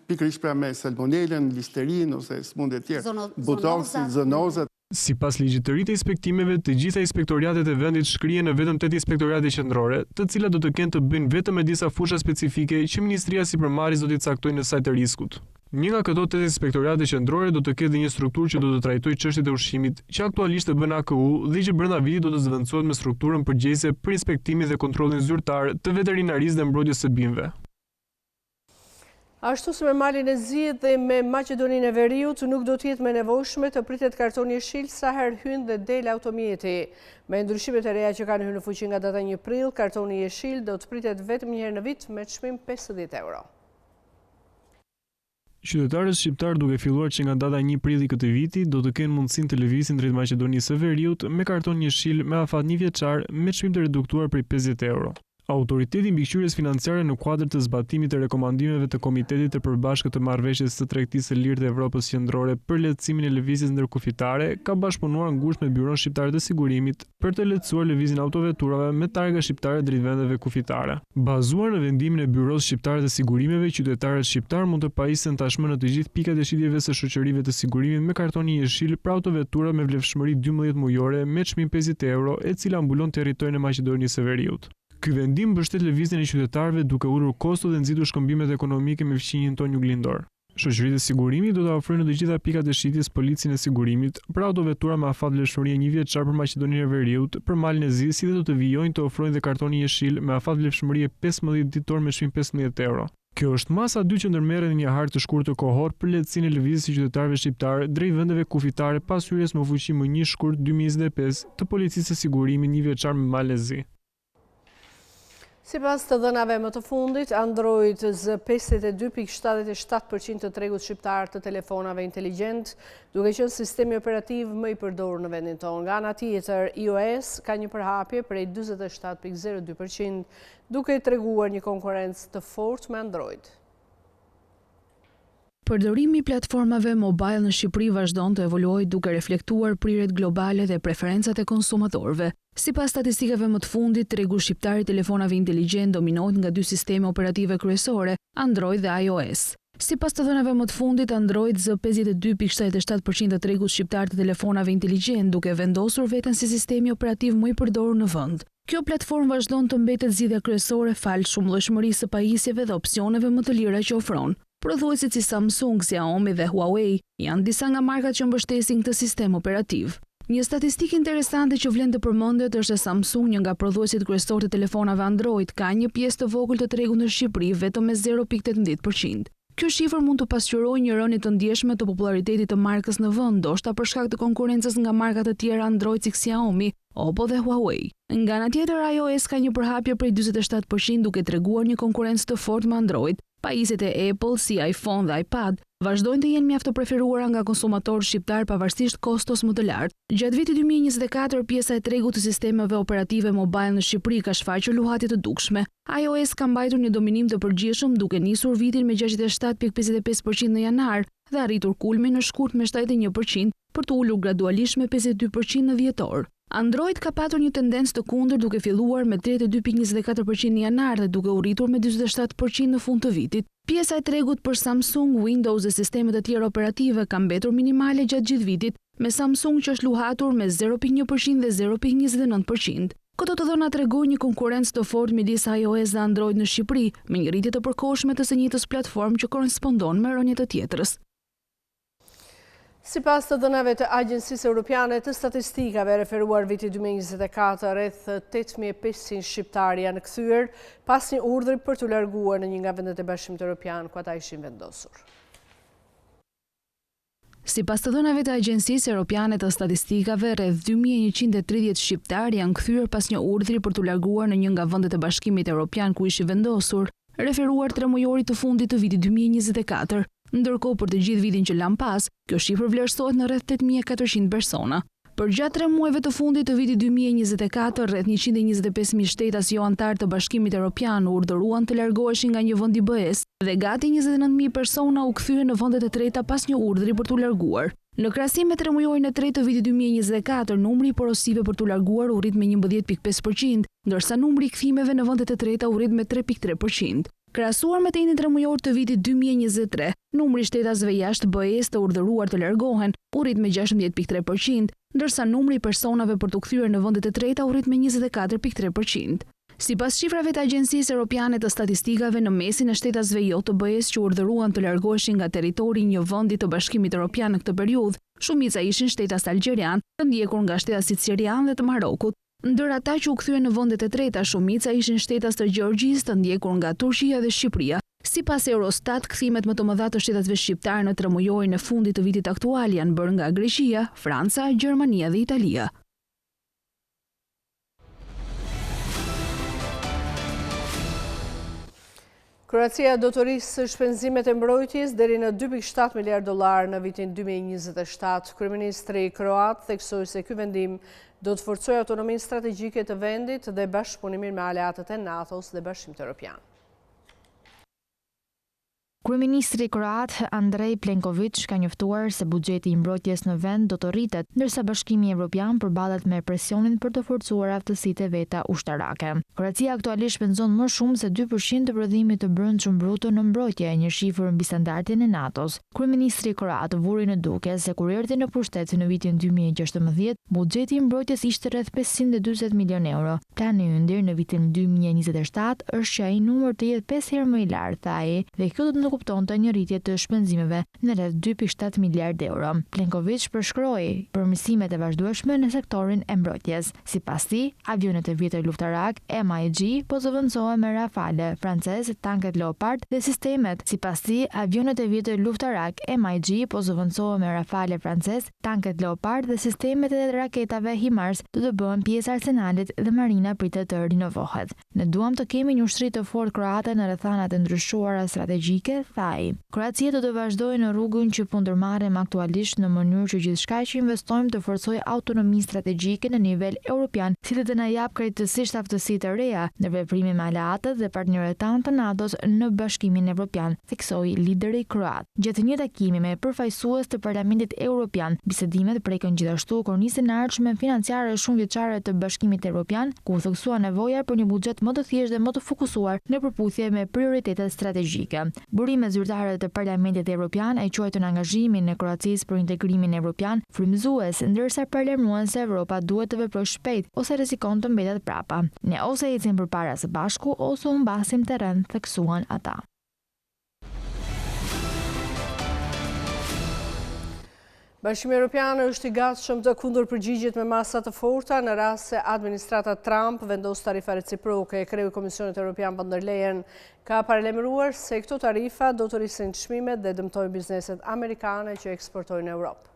pikërisht me salmonelën, listerinë ose sëmundje të tjera, butoksin, zoonozat. Sipas ligjit të ri të inspektimeve, të gjitha inspektoriatet e vendit shkrihen në vetëm 8 inspektorate qendrore, të cilat do të kenë të bëjnë vetëm me disa fusha specifike që Ministria Sipërmarrjes do t'i caktojë në sajt të riskut. Një nga këto 8 inspektorate qendrore do të ketë një strukturë që do të trajtojë çështjet e ushqimit, që aktualisht të bën AKU dhe që brenda vitit do të zvendësohet me strukturën përgjegjëse për inspektimin dhe kontrollin zyrtar të veterinarisë dhe mbrojtjes së bimëve. Ashtu si me Malin e Zi dhe me Maqedoninë e Veriut, nuk do t'jetë me nevojshme të pritet kartoni jeshil sa herë hyn dhe del automjeti. Me ndryshimet e reja që kanë hyrë në fuqi nga data 1 prill, kartoni jeshil do të pritet vetëm një herë në vit me çmim 50 euro. Qytetarët shqiptar duke filluar që nga data 1 prill i këtij viti do të kenë mundësinë të lëvizin drejt Maqedonisë së Veriut me karton jeshil me afat 1 vjeçar me çmim të reduktuar prej 50 euro. Autoriteti mbikëqyrjes financiare në kuadër të zbatimit të rekomandimeve të Komitetit të Përbashkët të Marrëveshjes së Tregtisë së Lirë të Evropës Qendrore për lehtësimin e lëvizjes ndërkufitare ka bashkëpunuar ngushtë me Byron Shqiptar të Sigurimit për të lehtësuar lëvizjen e autoveturave me targa shqiptare drejt vendeve kufitare. Bazuar në vendimin e Byros Shqiptare të Sigurimeve, qytetarët shqiptar mund të pajisen tashmë në të gjithë pikat e shitjeve së shoqërive të sigurimit me kartoni jeshil për autovetura me vlefshmëri 12 mujore me çmim 50 euro, e cila mbulon territorin e Maqedonisë së Veriut. Ky vendim mbështet lëvizjen e qytetarëve duke ulur kostot dhe nxitur shkëmbimet ekonomike me fqinjen tonë juglindor. Shoqëritë e sigurimit do të ofrojnë në të gjitha pikat e shitjes policinë e sigurimit për autovetura me afat vlefshmërie 1 vjeçar për Maqedoninë e Veriut, për Malin e Zi, si dhe do të vijojnë të ofrojnë dhe kartoni jeshil me afat vlefshmërie 15 ditor me çmim 15 euro. Kjo është masa 2 që ndërmerret në një hartë të shkurtër kohor për lehtësinë e lëvizjes së qytetarëve shqiptar drejt vendeve kufitare pas hyrjes në fuqi më 1 shkurt 2025 të policisë së sigurimit 1 vjeçar me Malin e Zi. Sipas të dhënave më të fundit, Android zë 52.77% të tregut shqiptar të telefonave inteligjent, duke qenë sistemi operativ më i përdorur në vendin tonë. Nga ana tjetër, iOS ka një përhapje prej 47.02%, duke treguar një konkurrencë të fortë me Android. Përdorimi i platformave mobile në Shqipëri vazhdon të evoluojë duke reflektuar prirjet globale dhe preferencat e konsumatorëve. Sipas statistikave më të fundit, tregu shqiptar i telefonave inteligjent dominohet nga 2 sisteme operative kryesore, Android dhe iOS. Sipas të dhënave më të fundit, Android zë 52.77% të tregut shqiptar të telefonave inteligjent, duke vendosur veten si sistemi operativ më i përdorur në vend. Kjo platformë vazhdon të mbetet zgjidhja kryesore fal shumëllojshmërisë së pajisjeve dhe opsioneve më të lira që ofron. Prodhuesit si Samsung, Xiaomi dhe Huawei janë disa nga markat që mbështesin këtë sistem operativ. Një statistikë interesante që vlen të përmendet është se Samsung, një nga prodhuesit kryesorë të telefonave Android, ka një pjesë të vogël të tregut në Shqipëri, vetëm me 0.18%. Kjo shifër mund të pasqyrojë një rënje të ndjeshme të popularitetit të markës në vend, ndoshta për shkak të konkurrencës nga marka të tjera Android si Xiaomi, Oppo dhe Huawei. Nga ana tjetër, iOS ka një përhapje prej 47% duke treguar një konkurrencë të fortë me Android. Pajisjet e Apple si iPhone dhe iPad vazhdojnë të jenë mjaft të preferuara nga konsumatorët shqiptar pavarësisht kostos më të lartë. Gjatë vitit 2024, pjesa e tregut të sistemeve operative mobile në Shqipëri ka shfaqur luhatje të dukshme. iOS ka mbajtur një dominim të përgjithshëm duke nisur vitin me 67.55% në janar dhe arritur kulmin në shkurt me 71% për të ulur gradualisht me 52% në dhjetor. Android ka patur një tendencë të kundër duke filluar me 32.24% në janar dhe duke u rritur me 47% në fund të vitit. Pjesa e tregut për Samsung, Windows dhe sistemet e tjera operative ka mbetur minimale gjatë gjithë vitit, me Samsung që është luhatur me 0.1% dhe 0.29%. Këto të dhëna tregojnë një konkurrencë të fortë midis iOS dhe Android në Shqipëri, me një rritje të përkohshme të së njëjtës platformë që korrespondon me rënje të tjetrës. Sipas të dhënave të Agjencisë Europiane të Statistikave referuar vitit 2024, rreth 8.500 shqiptar janë kthyer pas një urdhri për t'u larguar në një nga vendet e Bashkimit Evropian ku ata ishin vendosur. Sipas të dhënave të Agjencisë Europiane të Statistikave, rreth 2130 shqiptar janë kthyer pas një urdhri për t'u larguar në një nga vendet e Bashkimit Evropian ku ishin vendosur, referuar 3 mujorit të fundit të vitit 2024. Ndërkohë për të gjithë vitin që lan pas, kjo shifër vlerësohet në rreth 8400 persona. Për gjatë 3 muajve të fundit të vitit 2024, rreth 125.000 shtetas jo antar të Bashkimit Evropian urdhëruan të largoheshin nga një vend i BE-s dhe gati 29.000 persona u kthyen në vendet e treta pas një urdhri për t'u larguar. Në krahasim me 3 mujorin e tretë të vitit 2024, numri i porosive për t'u larguar u rrit me 11.5%, ndërsa numri i kthimeve në vendet e treta u rrit me 3.3%. Krahasuar me të njëjtin 3 mujor të vitit 2023, numri i shtetasve jashtë BE-s të urdhëruar të largohen u rrit me 16.3%, ndërsa numri i personave për t'u kthyer në vendet e treta u rrit me 24.3%. Sipas shifrave të Agjencisë Europiane të Statistikave, në mesin e shtetasve jo të BE-s që urdhëruan të largoheshin nga territori i një vendi të Bashkimit Evropian në këtë periudhë, shumica ishin shtetas algerian, të ndjekur nga shtetasit sirian dhe të Marokut. Ndër ata që u kthyen në vendet e treta, shumica ishin shtetas të Gjeorgjisë, të ndjekur nga Turqia dhe Shqipëria. Sipas Eurostat, kthimet më të mëdha të shtetasve shqiptar në 3 mujorin e fundit të vitit aktual janë bërë nga Greqia, Franca, Gjermania dhe Italia. Kroacia do të rrisë shpenzimet e mbrojtjes deri në 2.7 miliard dollar në vitin 2027. Kryeministri kroat theksoi se ky vendim do të forcojë autonominë strategjike të vendit dhe bashkëpunimin me aleatët e NATO-s dhe Bashkimit Evropian. Kryeministri kroat Andrej Plenković ka njoftuar se buxheti i mbrojtjes në vend do të rritet, ndërsa Bashkimi Evropian përballet me presionin për të forcuar aftësitë e veta ushtarake. Kroacia aktualisht shpenzon më shumë se 2% të prodhimit të brendshëm bruto në mbrojtje, një shifër mbi standardin e NATO-s. Kryeministri kroat vuri në duke se kur erdhi në pushtet në vitin 2016, buxheti i mbrojtjes ishte rreth 540 milion euro. Plani i yndir në vitin 2027 është që ai numër të jetë 5 herë më i lartë, tha ai, dhe kjo do të kuptonte një rritje të shpenzimeve në rreth 2.7 miliard euro. Plenković përshkroi përmirësimet e vazhdueshme në sektorin e mbrojtjes. Sipas tij, avionet e vjetër luftarak MiG po zëvendësohen me Rafale francez, tanket Leopard dhe sistemet. Sipas tij, avionet e vjetër luftarak MiG po zëvendësohen me Rafale francez, tanket Leopard dhe sistemet e raketave HIMARS do të bëhen pjesë arsenalit dhe marina pritet të rinovohet. Ne duam të kemi një ushtri të fortë kroate në rrethanat e ndryshuara strategjike, thaj. Kroacia do të vazhdojë në rrugën që po ndërmarrim aktualisht në mënyrë që gjithçka që investojmë të forcojë autonominë strategjike në nivel evropian, si dhe të na jap krejtësisht aftësi të reja në veprimin me aleatët dhe partnerët tanë të NATO-s në Bashkimin Evropian, theksoi lideri kroat. Gjatë një takimi me përfaqësues të Parlamentit Evropian, bisedimet prekën gjithashtu kornizën e ardhshme financiare shumëvjeçare të Bashkimit Evropian, ku u theksua nevoja për një buxhet më të thjeshtë dhe më të fokusuar në përputhje me prioritetet strategjike. Burimet zyrtare të Parlamentit Evropian e quajtën angazhimin e Kroacisë për integrimin evropian frymëzues, ndërsa paralajmëruan se Evropa duhet të veprojë shpejt ose rrezikon të mbetet prapa. Ne ose ecim përpara së bashku ose u mbasim terren, theksuan ata. Bashkimi Evropian është i gatshëm të kundërpërgjigjet me masa të forta në rast se administrata Trump vendos tarifa reciproke. Kreu i Komisionit Evropian von der Leyen ka paralajmëruar se këto tarifa do të rrisin çmimet dhe dëmtojnë bizneset amerikane që eksportojnë në Europë.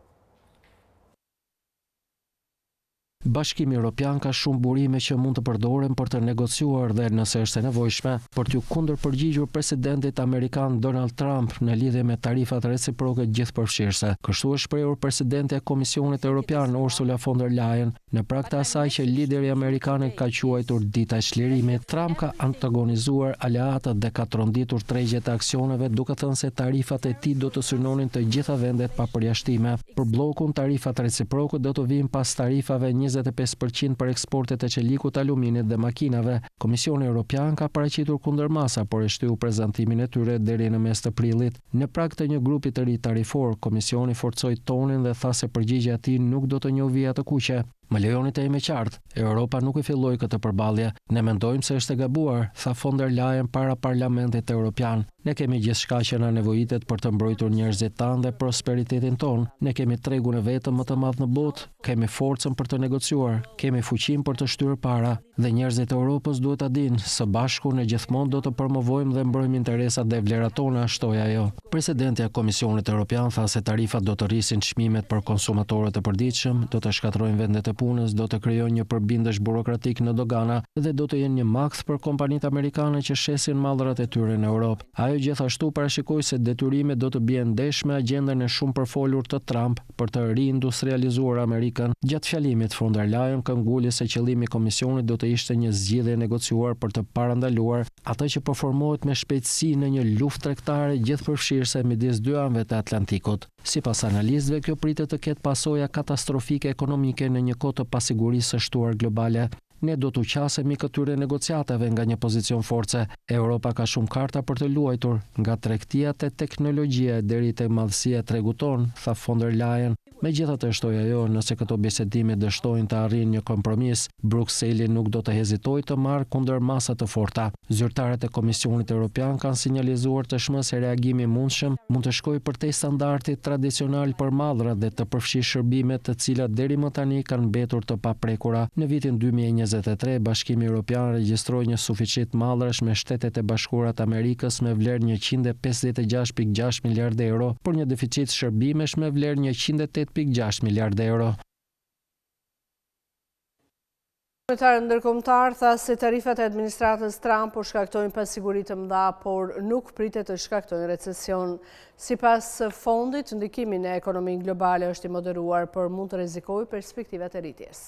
Bashkimi Evropian ka shumë burime që mund të përdoren për të negociuar dhe nëse është e nevojshme për t'u kundërpërgjigjur presidentit amerikan Donald Trump në lidhje me tarifat reciproke gjithëpërfshirëse. Kështu është shprehur presidenti e Komisionit Evropian Ursula von der Leyen në prag të asaj që lideri amerikan ka quajtur dita e çlirimit. Trump ka antagonizuar aleatët dhe ka tronditur tregjet e aksioneve duke thënë se tarifat e tij do të synonin të gjitha vendet pa përjashtime. Për bllokun tarifat reciproke do të vinë pas tarifave 25% për eksportet e çelikut, aluminit dhe makinave. Komisioni Evropian ka paraqitur kundërmasa, por e shtyu prezantimin e tyre deri në mes të prillit. Në prag të një grupi të ri tarifor, Komisioni forcoi tonin dhe tha se përgjigjja e tij nuk do të njohë vija të kuqe. Më lejoni të jemi qartë, Europa nuk e filloi këtë përballje. Ne mendojmë se është e gabuar, tha von der Leyen para Parlamentit Evropian. Ne kemi gjithçka që na nevojitet për të mbrojtur njerëzit tanë dhe prosperitetin ton. Ne kemi tregun e vetëm më të madh në botë, kemi forcën për të negociuar, kemi fuqinë për të shtyrë para dhe njerëzit e Europës duhet ta dinë, së bashku ne gjithmonë do të promovojmë dhe mbrojmë interesat dhe vlerat tona, shtoi ajo. Presidenti i Komisionit Evropian tha se tarifat do të rrisin çmimet për konsumatorët e përditshëm, do të shkatërrojnë vendet e punës, do të krijojnë një përbindësh burokratik në dogana dhe do të jenë një makt për kompanitë amerikane që shesin mallrat e tyre në Europë. Ajo gjithashtu parashikoi se detyrimet do të bien ndesh me agjendën e shumë përfolur të Trump për të riindustrializuar Amerikën. Gjatë fjalimit von der Leyen kënguli se qëllimi i komisionit do të ishte një zgjidhje negociuar për të parandaluar atë që përformohet me shpejtësi në një luftë tregtare gjithëpërfshirëse midis dy anëve të Atlantikut. Sipas analistëve, kjo pritet të ketë pasoja katastrofike ekonomike në një kohë të pasigurisë së shtuar globale. Ne do të qasemi këtyre negociatave nga një pozicion force. Europa ka shumë karta për të luajtur, nga tregtia te teknologjia deri te madhësia e tregut ton, tha von der Leyen. Megjithatë, shtoi ajo, nëse këto bisedime dështojnë të arrijnë një kompromis, Brukseli nuk do të hezitojë të marrë kundër masa të forta. Zyrtarët e Komisionit Evropian kanë sinjalizuar tashmë se reagimi i mundshëm mund të shkojë përtej standardit tradicional për mallrat dhe të përfshijë shërbime të cilat deri më tani kanë mbetur të paprekura. Në vitin 2023, Bashkimi Evropian regjistroi një suficit mallrash me Shtetet e Bashkuara të Amerikës me vlerë 156.6 miliardë euro, por një deficit shërbimesh me vlerë 108.6 miliardë euro. Monetari ndërkombëtar tha se tarifat e administratës Trump po shkaktojnë pasiguri të mëdha, por nuk pritet të shkaktojnë recesion. Sipas fondit, ndikimin e ekonomisë globale është i moderuar, por mund të rrezikojë perspektivat e rritjes.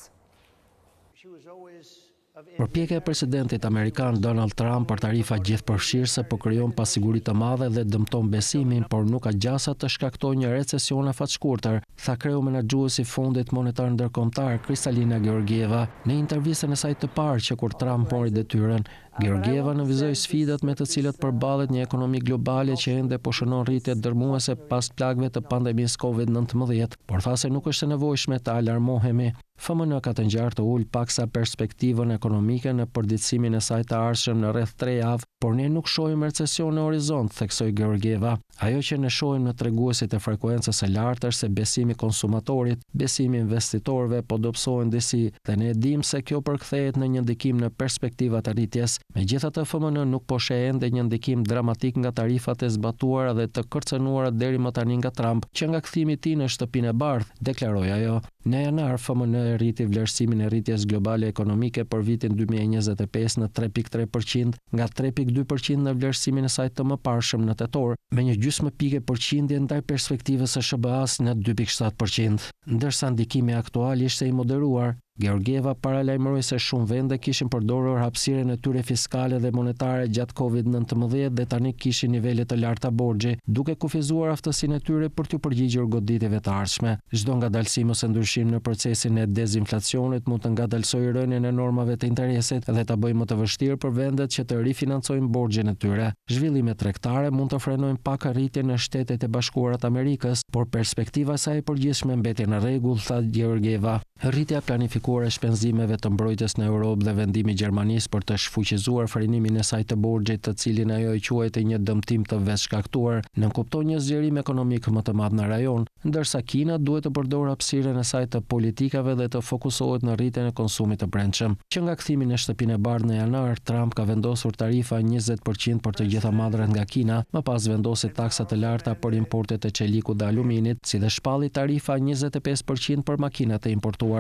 Përpjekja e presidentit amerikan Donald Trump për tarifa gjithëpërfshirëse po krijon pasiguri të madhe dhe dëmton besimin, por nuk ka gjasa të shkaktojë një recesion afatshkurtër, tha kreu menaxhuesi i Fondit Monetar Ndërkombëtar Kristalina Georgieva në intervistën e saj të parë që kur Trump mori detyrën. Georgieva nënvizoi sfidat me të cilat përballet një ekonomi globale që ende po shënon rritje dërmuese pas plagëve të pandemisë COVID-19, por tha se nuk është e nevojshme të alarmohemi. FMN ka të ngjarë të ulë paksa perspektivën ekonomike në përditësimin e saj të ardhshëm në rreth 3 javë, por ne nuk shohim recesion në horizont, theksoi Georgieva. Ajo që ne shohim në treguesit e frekuencës së lartë është se besimi konsumatorit, besimi investitorëve po dobësohen disi dhe ne e dimë se kjo përkthehet në një ndikim në perspektivat e rritjes. Megjithatë, FMN nuk po sheh ende një ndikim dramatik nga tarifat e zbatuara dhe të kërcënuara deri më tani nga Trump, që nga kthimi i tij në shtëpinë e bardhë, deklaroi ajo. Në janar, FMN rriti vlerësimin e rritjes globale ekonomike për vitin 2025 në 3.3%, nga 3.2% në vlerësimin e saj të mëparshëm në tetor, me një gjysmë pike përqindje ndaj perspektivës së SBA-s në 2.7%, ndërsa ndikimi aktual ishte i moderuar. Georgieva paralajmëroi se shumë vende kishin përdorur hapësirën e tyre fiskale dhe monetare gjatë COVID-19 dhe tani kishin nivele të larta borxhi, duke kufizuar aftësinë e tyre për t'u përgjigjur goditjeve të ardhshme. Çdo ngadalësim ose ndryshim në procesin e dezinflacionit mund të ngadalësojë rënien e normave të interesit dhe ta bëjë më të vështirë për vendet që të rifinancojnë borxhin e tyre. Zhvillimet tregtare mund të frenojnë pak arritjen në Shtetet e Bashkuara të Amerikës, por perspektiva e saj e përgjithshme mbeti në rregull, tha Georgieva. Rritja planifikuar e shpenzimeve të mbrojtjes në Europë dhe vendimi i Gjermanisë për të shfuqizuar frenimin e saj të borxhit, të cilin ajo e quajti një dëmtim të vetshkaktuar, nënkupton një zgjerim ekonomik më të madh në rajon, ndërsa Kina duhet të përdorë hapësirën e saj të politikave dhe të fokusohet në rritjen e konsumit të brendshëm. Që nga kthimi në shtëpinë e bardhë në janar, Trump ka vendosur tarifa 20% për të gjitha madhret nga Kina, më pas vendosi taksa të larta për importet e çelikut dhe aluminit, si dhe shpalli tarifa 25% për makinat e importuara.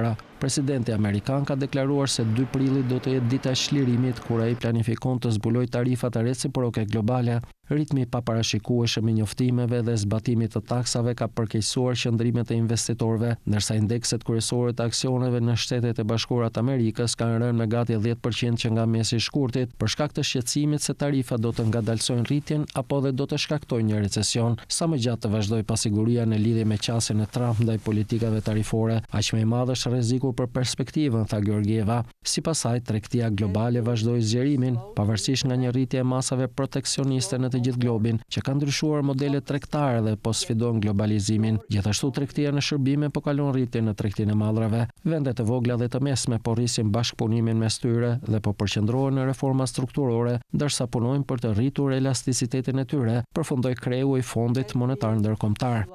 Presidenti amerikan ka deklaruar se 2 prilli do të jetë dita e shlirimit, kur ai planifikon të zbulojë tarifat reciproke globale. Ritmi i paparashikueshëm i njoftimeve dhe zbatimit të taksave ka përkeqësuar qëndrimet e investitorëve, ndërsa indekset kryesore të aksioneve në Shtetet e Bashkuara të Amerikës kanë rënë me gati 10% që nga mesi i shkurtit, për shkak të shqetësimit se tarifat do të ngadalsojnë rritjen apo dhe do të shkaktojnë një recesion. Sa më gjatë të vazhdojë pasiguria në lidhje me qasjen e Trump ndaj politikave tarifore, aq më i madh është rreziku për perspektivën, tha Georgieva. Sipas saj, tregtia globale vazhdoi zgjerimin, pavarësisht nga një rritje e masave proteksioniste në gjithë globin, që ka ndryshuar modelet tregtare dhe po sfidon globalizimin. Gjithashtu tregtia në shërbime po kalon rritje në tregtinë e mallrave. Vendet e vogla dhe të mesme po rrisin bashkëpunimin mes tyre dhe po përqendrohen në reforma strukturore, ndërsa punojnë për të rritur elasticitetin e tyre, përfundoi kreu i Fondit Monetar Ndërkombëtar.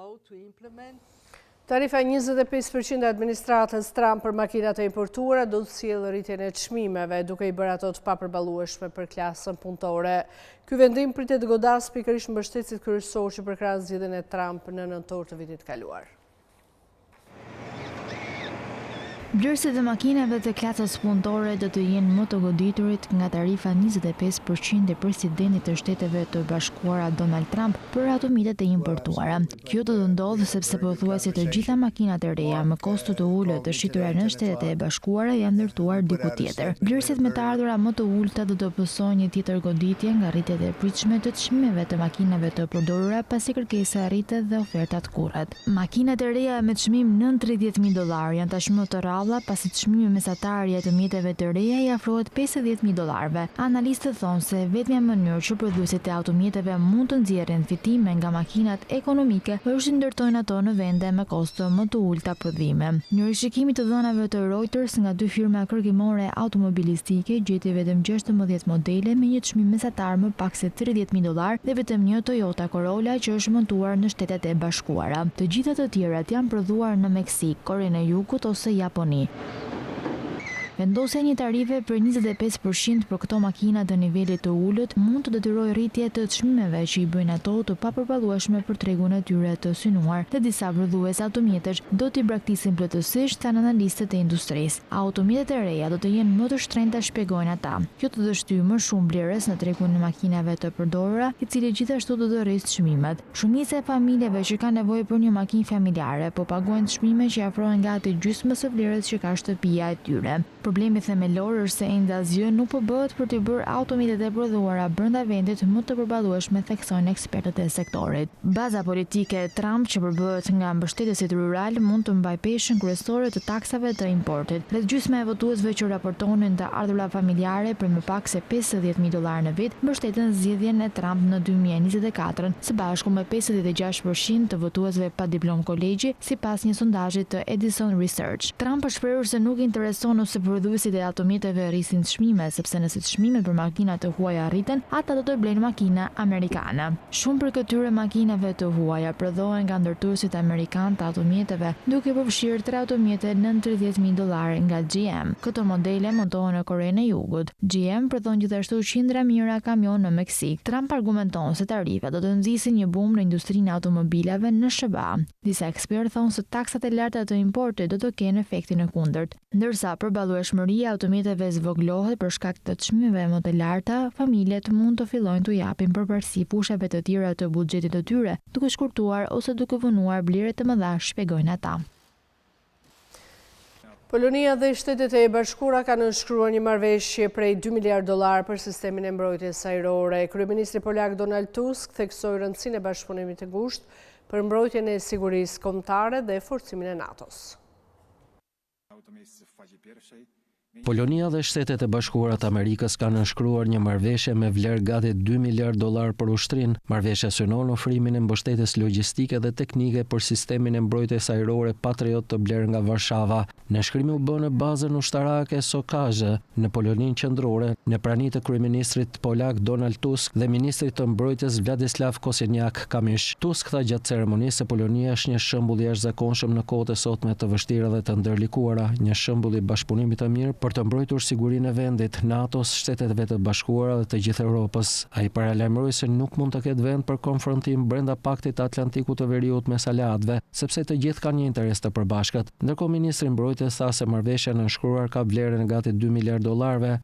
Tarifa 25% e administratës Trump për makinat e importuara do të sjellë rritjen e çmimeve, duke i bërë ato të papërballueshme për klasën punëtore. Ky vendim pritet të godasë pikërisht mbështetësit kryesor që përkrahas zgjedhjen e Trump në nëntor të vitit kaluar. Vlerësit e makinave të klasës punëtore do të jenë më të goditurit nga tarifa 25% e presidentit të Shteteve të Bashkuara Donald Trump për automitet e importuara. Kjo do të ndodhë sepse pothuajse të gjitha makinat e reja me kosto të ulët të shitura në Shtetet e Bashkuara janë ndërtuar diku tjetër. Vlerësit me të ardhura më të ulta do të pësojnë një tjetër goditje nga rritjet e pritshme të çmimeve të makinave të përdorura pasi kërkesa rritet dhe ofertat kurrat. Makinat e reja me çmim nën $30,000 janë tashmë të rrallë pasi çmimi mesatar i automiteve të reja i afrohet $50,000. Analistët thonë se vetmja mënyrë që prodhuesit e automiteve mund të nxjerrin fitime nga makinat ekonomike është të ndërtojnë ato në vende me kosto më të ulta prodhime. Një rishikim i të dhënave të Reuters nga 2 firma kërkimore automobilistike gjeti vetëm 16 modele me një çmim mesatar më pak se $30,000 dhe vetëm një Toyota Corolla që është montuar në Shtetet e Bashkuara. Të gjitha të tjerat janë prodhuar në Meksik, Korenë e Jugut ose Japoni. Vendosja një tarife për 25% për këto makina të nivelit të ulët mund të detyrojë rritje të çmimeve që i bëjnë ato të papërballueshme për tregun e tyre të synuar dhe disa prodhues automjetesh do t'i braktisin plotësisht, thanë analistët e industrisë. Automjetet e reja do të jenë më të shtrenjta, shpjegojnë ata. Kjo të dështyjë më shumë blerës në tregun e makinave të përdorura, i cili gjithashtu do të rrisë çmimet. Shumica e familjeve që kanë nevojë për një makinë familjare po paguajnë çmime që afrohen gati gjysmës së vlerës që ka shtëpia e tyre. Problemi themelor është se ende asgjë nuk po bëhet për të bërë automjetet e prodhuara brenda vendit më të përballueshme, theksojnë ekspertët e sektorit. Baza politike e Trump që përbëhet nga mbështetësit rural mund të mbajë peshën kryesore të taksave të importit. Rreth gjysma e votuesve që raportonin të ardhurat familjare për më pak se $50,000 në vit mbështeten zgjedhjen e Trump në 2024, së bashku me 56% të votuesve pa diplom kolegji, sipas një sondazhi të Edison Research. Trump është shprehur se nuk intereson ose prodhuesit e automjeteve rrisin çmime, sepse nëse çmimet për makina të huaja rriten, ata do të blejnë makina amerikane. Shumë për këtyre makinave të huaja prodhohen nga ndërtuesit amerikan të automjeteve, duke përfshirë 3 automjete nën $30,000 nga GM. Këto modele montohen në Korenë e Jugut. GM prodhon gjithashtu qindra mijëra kamion në Meksik. Trump argumenton se tarifat do të nxisin një bum në industrinë e automobilave në SBA. Disa ekspertë thonë se taksat e larta të importit do të kenë efektin e kundërt. Ndërsa përballueshmëria e automjeteve zvogëlohet për shkak të çmimeve më të larta, familjet mund të fillojnë t'u japin përparësi fushave të tjera të buxhetit të tyre, duke shkurtuar ose duke vonuar blerje të mëdha, shpjegojnë ata. Polonia dhe Shtetet e Bashkuara kanë nënshkruar një marrëveshje prej $2 miliard për sistemin e mbrojtjes ajrore. Kryeministri polak Donald Tusk theksoi rëndësinë e bashkëpunimit të ngushtë për mbrojtjen e sigurisë kombëtare dhe forcimin e NATO-s. Polonia dhe Shtetet e Bashkuara të Amerikës kanë nënshkruar një marrëveshje me vlerë gati $2 miliard për ushtrinë. Marrëveshja synon ofrimin e mbështetjes logjistike dhe teknike për sistemin e mbrojtjes ajrore Patriot të blerë nga Varshava. Nënshkrimi u bë në bazën ushtarake Sokazhe në Poloninë qendrore, në prani të kryeministrit polak Donald Tusk dhe ministrit të mbrojtjes Vladislav Kosiniak-Kamysh. Tusk tha gjatë ceremonisë se Polonia është një shembull i jashtëzakonshëm në kohët e sotme të vështira dhe të ndërlikuara, një shembull i bashkëpunimit të mirë për të mbrojtur sigurinë e vendit, NATO-s, Shteteve të Bashkuara dhe të gjithë Europës. Ai paralajmëroi se nuk mund të ketë vend për konfrontim brenda Paktit të Atlantikut të Veriut mes aleatëve, sepse të gjithë kanë një interes të përbashkët. Ndërkohë ministri i mbrojtjes tha se marrëveshja nënshkruar ka vlerën e gati $2 miliard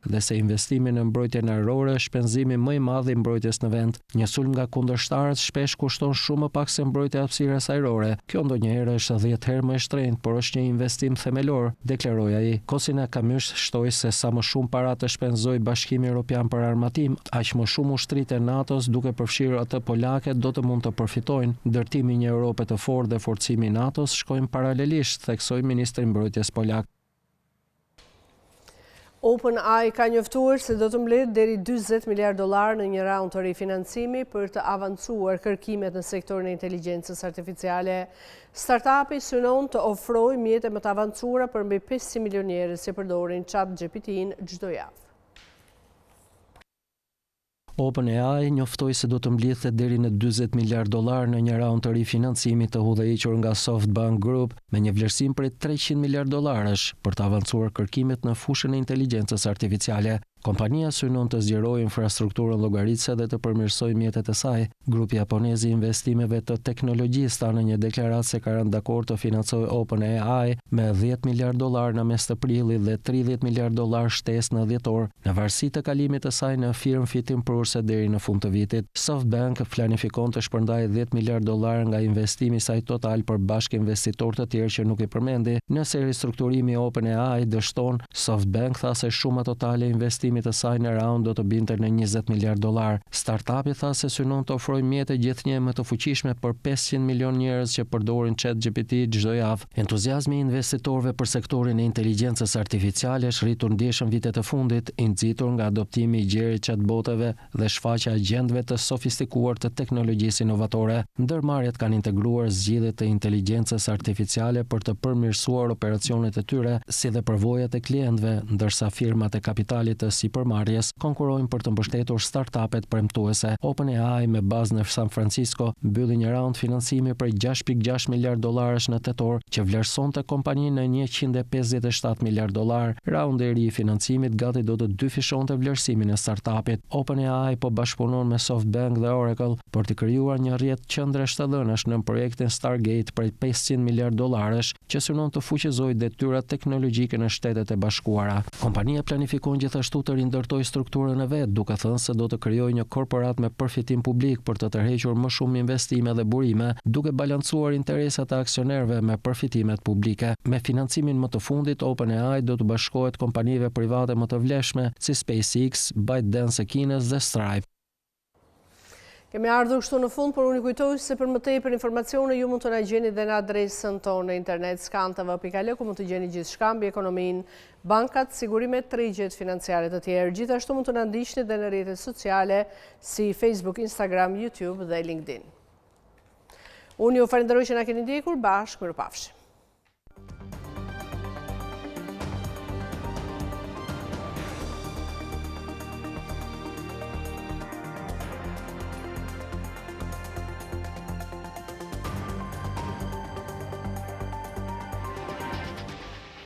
dhe se investimi në mbrojtjen ajrore është shpenzimi më i madh i mbrojtjes në vend. Një sulm nga kundërshtarët shpesh kushton shumë më pak se mbrojtja e hapësirës ajrore. Kjo ndonjëherë është 10 herë më e shtrenjtë, por është një investim themelor, deklaroi ai. Kosiniak-Kamysh shtoi se sa më shumë para të shpenzoj Bashkimi Evropian për armatim, aq më shumë ushtritë e NATO-s duke përfshirë atë polake do të mund të përfitojnë. Ndërtimi i një Europe të fortë dhe forcimi i NATO-s shkojnë paralelisht, theksoi ministri i mbrojtjes polak. OpenAI ka njoftuar se do të mbledhë deri $40 miliard në një raund të rifinancimi për të avancuar kërkimet në sektorin e inteligjencës artificiale. Startupi synon të ofrojë mjete më të avancuara për mbi 500 milion njerëz që përdorin ChatGPT-n çdo javë. OpenAI njoftoi se do të mblidhte deri në $40 miliard në një raund të rifinancimit të udhëhequr nga SoftBank Group me një vlerësim prej $300 miliard për të avancuar kërkimet në fushën e inteligjencës artificiale. Kompania synon të zgjerojë infrastrukturën llogaritëse dhe të përmirësojë mjetet e saj. Grupi japonez i investimeve të teknologjisë tha në një deklaratë se ka rënë dakord të financojë OpenAI me $10 miliard në mes të prillit dhe $30 miliard shtesë në dhjetor, në varësi të kalimit të saj në firmë fitimprurse deri në fund të vitit. SoftBank planifikon të shpërndajë $10 miliard nga investimi i saj total për bashkë investitorë të tjerë që nuk i përmendi. Nëse ristrukturimi i OpenAI dështon, SoftBank tha se shuma totale e investimit të saj në raund do të binte në $20 miliard. Startupi tha se synon të ofrojë mjete gjithnjë më të fuqishme për 500 milion njerëz që përdorin ChatGPT çdo javë. Entuziazmi i investitorëve për sektorin e inteligjencës artificiale është rritur ndjeshëm vitet e fundit, i nxitur nga adoptimi i gjerë chatboteve dhe shfaqja e gjendëve të sofistikuar të teknologjisë inovatore. Ndërmarrjet kanë integruar zgjidhjet e inteligjencës artificiale për të përmirësuar operacionet e tyre, si dhe përvojat e klientëve, ndërsa firmat e kapitalit të sipërmarrjes konkurrojnë për të mbështetur startupet premtuese. OpenAI me bazë në San Francisco mbylli një raund financimi për 6.6 miliard dollarësh në tetor që vlerësonte kompaninë në 157 miliard dollar. Raundi i ri i financimit gati do të dyfishonte vlerësimin e startupit. OpenAI po bashkëpunon me SoftBank dhe Oracle për të krijuar një rrjet qendresh të dhënash në projektin Stargate për 500 miliard dollarësh që synon të fuqizojë detyrat teknologjike në Shtetet e Bashkuara. Kompania planifikon gjithashtu të rindërtojë strukturën e vet, duke thënë se do të krijojë një korporat me përfitim publik për të tërhequr më shumë investime dhe burime, duke balancuar interesat e aksionerëve me përfitimet publike. Me financimin më të fundit, OpenAI do të bashkohet kompanive private më të vlefshme si SpaceX, ByteDance e Kinës dhe Stripe. Kemi ardhur kështu në fund, por unë i kujtoj se për më tepër informacione ju mund të na gjeni dhe në adresën tonë në internet skantv.al, ku mund të gjeni gjithçka mbi ekonominë, bankat, sigurimet, tregjet financiare të tjerë. Gjithashtu mund të na ndiqni edhe në rrjetet sociale si Facebook, Instagram, YouTube dhe LinkedIn. Unë ju falenderoj që na keni ndjekur, bashkë mirupafshim.